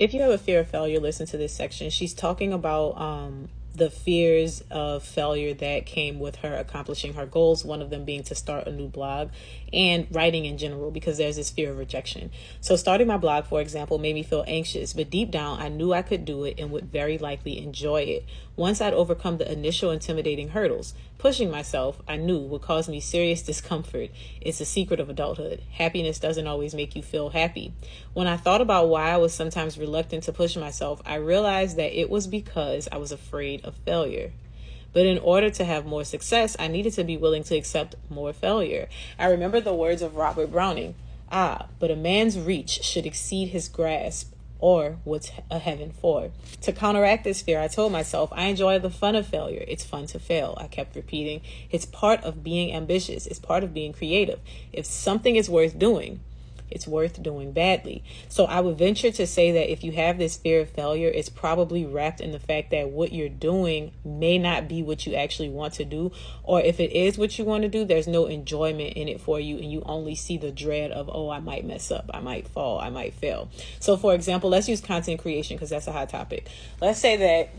If you have a fear of failure, listen to this section. She's talking about the fears of failure that came with her accomplishing her goals, one of them being to start a new blog and writing in general, because there's this fear of rejection. So starting my blog, for example, made me feel anxious, but deep down I knew I could do it and would very likely enjoy it once I'd overcome the initial intimidating hurdles. Pushing myself, I knew, would cause me serious discomfort. It's a secret of adulthood. Happiness doesn't always make you feel happy. When I thought about why I was sometimes reluctant to push myself, I realized that it was because I was afraid of failure. But in order to have more success, I needed to be willing to accept more failure. I remember the words of Robert Browning. But a man's reach should exceed his grasp, or what's a heaven for. To counteract this fear, I told myself, I enjoy the fun of failure. It's fun to fail. I kept repeating, it's part of being ambitious. It's part of being creative. If something is worth doing, it's worth doing badly. So I would venture to say that if you have this fear of failure, it's probably wrapped in the fact that what you're doing may not be what you actually want to do. Or if it is what you want to do, there's no enjoyment in it for you. And you only see the dread of, oh, I might mess up. I might fall. I might fail. So for example, let's use content creation because that's a hot topic. Let's say that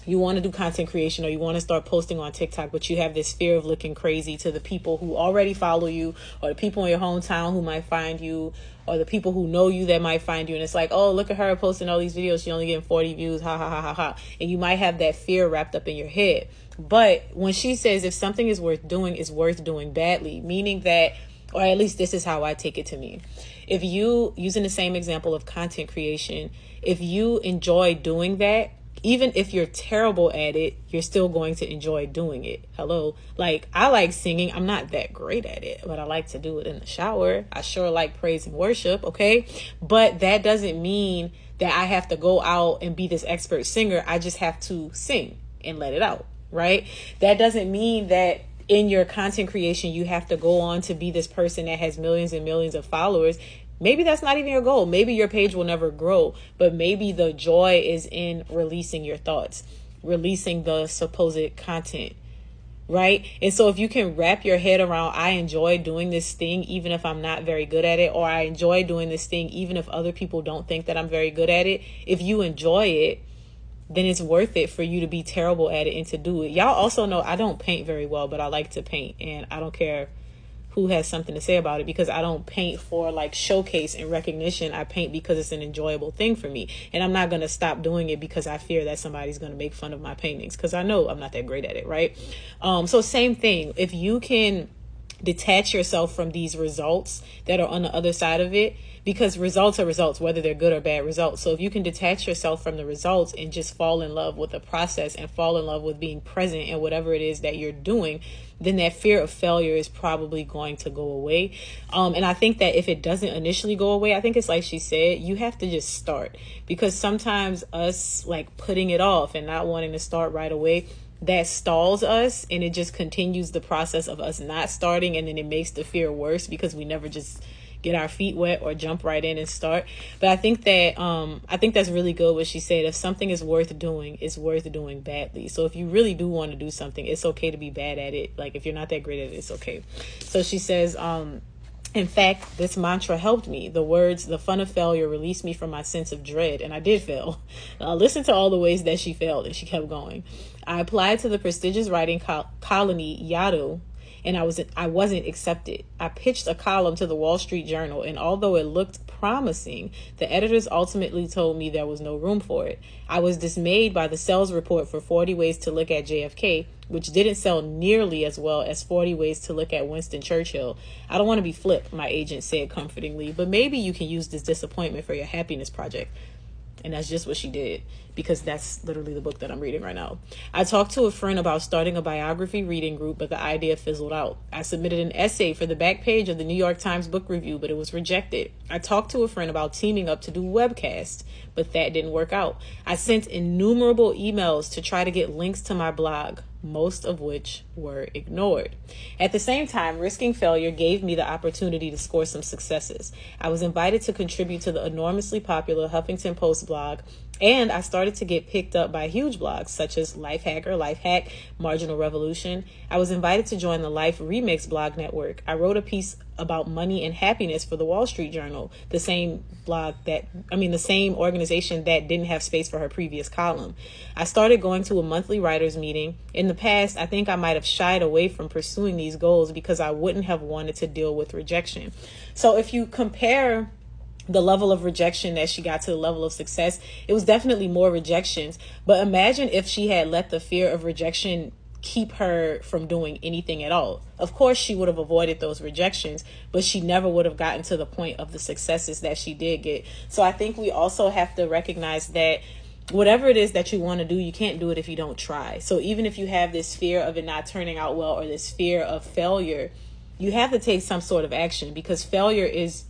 you want to do content creation or you want to start posting on TikTok, but you have this fear of looking crazy to the people who already follow you, or the people in your hometown who might find you, or the people who know you that might find you. And it's like, oh, look at her posting all these videos. She only getting 40 views. Ha, ha, ha, ha, ha. And you might have that fear wrapped up in your head. But when she says if something is worth doing, it's worth doing badly, meaning that, or at least this is how I take it to me. If you, using the same example of content creation, if you enjoy doing that, even if you're terrible at it, you're still going to enjoy doing it. Hello. Like, I like singing. I'm not that great at it, but I like to do it in the shower. I sure like praise and worship. Okay. But that doesn't mean that I have to go out and be this expert singer. I just have to sing and let it out. Right. That doesn't mean that in your content creation, you have to go on to be this person that has millions and millions of followers. Maybe that's not even your goal. Maybe your page will never grow, but maybe the joy is in releasing your thoughts, releasing the supposed content, right? And so if you can wrap your head around, I enjoy doing this thing, even if I'm not very good at it, or I enjoy doing this thing, even if other people don't think that I'm very good at it. If you enjoy it, then it's worth it for you to be terrible at it and to do it. Y'all also know I don't paint very well, but I like to paint, and I don't care who has something to say about it, because I don't paint for like showcase and recognition. I paint because it's an enjoyable thing for me. And I'm not going to stop doing it because I fear that somebody's going to make fun of my paintings, because I know I'm not that great at it, right? So same thing. If you can detach yourself from these results that are on the other side of it, because results are results, whether they're good or bad results. So if you can detach yourself from the results and just fall in love with the process and fall in love with being present in whatever it is that you're doing, then that fear of failure is probably going to go away. And I think that if it doesn't initially go away, I think it's like she said, you have to just start, because sometimes us like putting it off and not wanting to start right away, that stalls us, and it just continues the process of us not starting, and then it makes the fear worse because we never just get our feet wet or jump right in and start. But I think that's really good what she said. If something is worth doing, it's worth doing badly. So if you really do want to do something, it's okay to be bad at it. Like if you're not that great at it, it's okay. So she says, in fact, this mantra helped me. The words, the fun of failure, released me from my sense of dread. And I did fail. Listen to all the ways that she failed, and she kept going. I applied to the prestigious writing colony Yaddo, and I wasn't accepted. I pitched a column to the Wall Street Journal, and although it looked promising, the editors ultimately told me there was no room for it. I was dismayed by the sales report for 40 Ways to Look at JFK, which didn't sell nearly as well as 40 Ways to Look at Winston Churchill. I don't want to be flip, my agent said comfortingly, but maybe you can use this disappointment for your happiness project. And that's just what she did, because that's literally the book that I'm reading right now. I talked to a friend about starting a biography reading group, but the idea fizzled out. I submitted an essay for the back page of the New York Times book review, but it was rejected. I talked to a friend about teaming up to do webcasts, but that didn't work out. I sent innumerable emails to try to get links to my blog, most of which were ignored. At the same time, risking failure gave me the opportunity to score some successes. I was invited to contribute to the enormously popular Huffington Post blog, and I started to get picked up by huge blogs such as Lifehack, Marginal Revolution. I was invited to join the Life Remix blog network. I wrote a piece about money and happiness for the Wall Street Journal, the same the same organization that didn't have space for her previous column. I started going to a monthly writers meeting. In the past, I think I might have shied away from pursuing these goals because I wouldn't have wanted to deal with rejection. So if you compare the level of rejection that she got to the level of success, it was definitely more rejections. But imagine if she had let the fear of rejection keep her from doing anything at all. Of course, she would have avoided those rejections, but she never would have gotten to the point of the successes that she did get. So I think we also have to recognize that whatever it is that you want to do, you can't do it if you don't try. So even if you have this fear of it not turning out well or this fear of failure, you have to take some sort of action, because failure is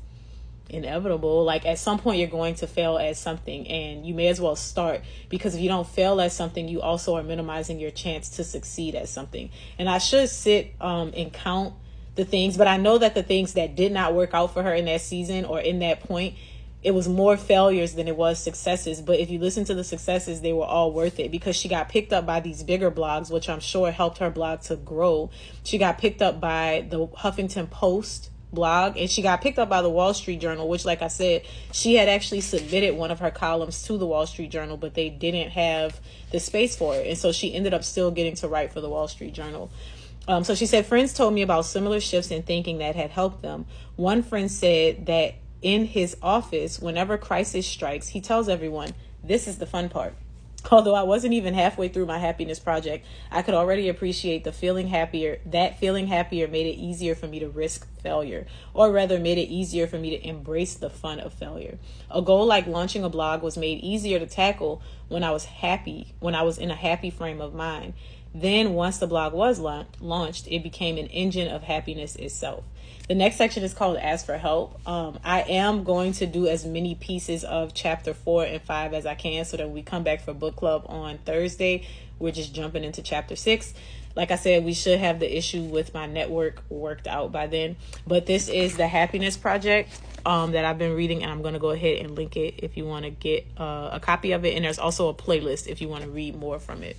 inevitable. Like, at some point you're going to fail at something, and you may as well start, because if you don't fail at something, you also are minimizing your chance to succeed at something. And I should sit and count the things, but I know that the things that did not work out for her in that season or in that point, it was more failures than it was successes. But if you listen to the successes, they were all worth it, because she got picked up by these bigger blogs, which I'm sure helped her blog to grow. She got picked up by the Huffington Post blog, and she got picked up by the Wall Street Journal, which, like I said, she had actually submitted one of her columns to the Wall Street Journal, but they didn't have the space for it, and so she ended up still getting to write for the Wall Street Journal. So she said, friends told me about similar shifts in thinking that had helped them. One friend said that in his office, whenever crisis strikes, he tells everyone, this is the fun part. Although I wasn't even halfway through my happiness project, I could already appreciate the feeling happier. That feeling happier made it easier for me to risk failure, or rather made it easier for me to embrace the fun of failure. A goal like launching a blog was made easier to tackle when I was in a happy frame of mind. Then once the blog was launched, it became an engine of happiness itself. The next section is called Ask for Help. I am going to do as many pieces of chapter 4 and 5 as I can, so that when we come back for book club on Thursday, we're just jumping into chapter 6. Like I said, we should have the issue with my network worked out by then. But this is the Happiness Project that I've been reading, and I'm going to go ahead and link it if you want to get a copy of it. And there's also a playlist if you want to read more from it.